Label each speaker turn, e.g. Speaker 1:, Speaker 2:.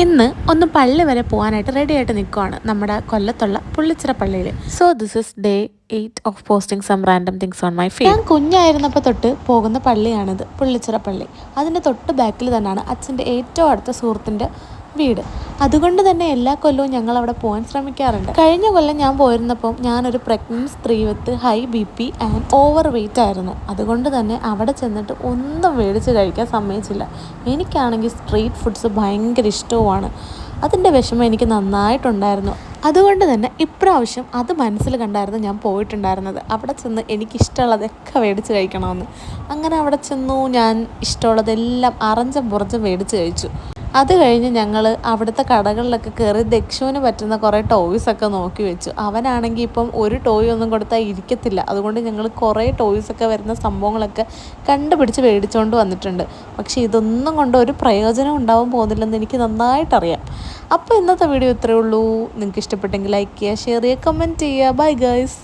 Speaker 1: ഇന്ന് ഒന്ന് പള്ളി വരെ പോകാനായിട്ട് റെഡി ആയിട്ട് നിൽക്കുവാണ് നമ്മുടെ കൊല്ലത്തുള്ള പുള്ളിച്ചിറ പള്ളിയിൽ. So this is day 8 of posting some random things on my feed. ഞാൻ കുഞ്ഞായിരുന്നപ്പോൾ തൊട്ട് പോകുന്ന പള്ളിയാണിത്, പുള്ളിച്ചിറ പള്ളി. അതിൻ്റെ തൊട്ട് ബാക്കിൽ തന്നെയാണ് അച്ഛൻ്റെ ഏറ്റവും അടുത്ത സുഹൃത്തിൻ്റെ വീട്. അതുകൊണ്ട് തന്നെ എല്ലാ കൊല്ലവും ഞങ്ങൾ അവിടെ പോകാൻ ശ്രമിക്കാറുണ്ട്. കഴിഞ്ഞ കൊല്ലം ഞാൻ പോയിരുന്നപ്പം ഞാനൊരു പ്രഗ്നൻറ്റ് സ്ത്രീ with high BP and over weight ആയിരുന്നു. അതുകൊണ്ട് തന്നെ അവിടെ ചെന്നിട്ട് ഒന്നും മേടിച്ച് കഴിക്കാൻ സമ്മതിച്ചില്ല. എനിക്കാണെങ്കിൽ സ്ട്രീറ്റ് ഫുഡ്സ് ഭയങ്കര ഇഷ്ടവുമാണ്. അതിൻ്റെ വിഷമം എനിക്ക് നന്നായിട്ടുണ്ടായിരുന്നു. അതുകൊണ്ട് തന്നെ ഇപ്രാവശ്യം അത് മനസ്സിൽ കണ്ടായിരുന്നു ഞാൻ പോയിട്ടുണ്ടായിരുന്നത്. അവിടെ ചെന്ന് എനിക്കിഷ്ടമുള്ളതൊക്കെ മേടിച്ച് കഴിക്കണമെന്ന്. അങ്ങനെ അവിടെ ചെന്നു. ഞാൻ ഇഷ്ടമുള്ളതെല്ലാം അറഞ്ചം പുറഞ്ചം മേടിച്ച് കഴിച്ചു. അത് കഴിഞ്ഞ് ഞങ്ങൾ അവിടുത്തെ കടകളിലൊക്കെ കയറി ദക്ഷുവിന് പറ്റുന്ന കുറേ ടോയ്സൊക്കെ നോക്കി വെച്ചു. അവനാണെങ്കിൽ ഇപ്പം ഒരു ടോയ് ഒന്നും കൊടുത്താൽ ഇരിക്കത്തില്ല. അതുകൊണ്ട് ഞങ്ങൾ കുറേ ടോയ്സൊക്കെ വരുന്ന സംഭവങ്ങളൊക്കെ കണ്ടുപിടിച്ച് മേടിച്ചുകൊണ്ട് വന്നിട്ടുണ്ട്. പക്ഷേ ഇതൊന്നും കൊണ്ട് ഒരു പ്രയോജനം ഉണ്ടാവാൻ പോകുന്നില്ലെന്ന് എനിക്ക് നന്നായിട്ടറിയാം. അപ്പോൾ ഇന്നത്തെ വീഡിയോ ഇത്രയേ ഉള്ളൂ. നിങ്ങൾക്ക് ഇഷ്ടപ്പെട്ടെങ്കിൽ ലൈക്ക് ചെയ്യുക, ഷെയർ ചെയ്യുക, കമൻറ്റ് ചെയ്യുക. Bye guys.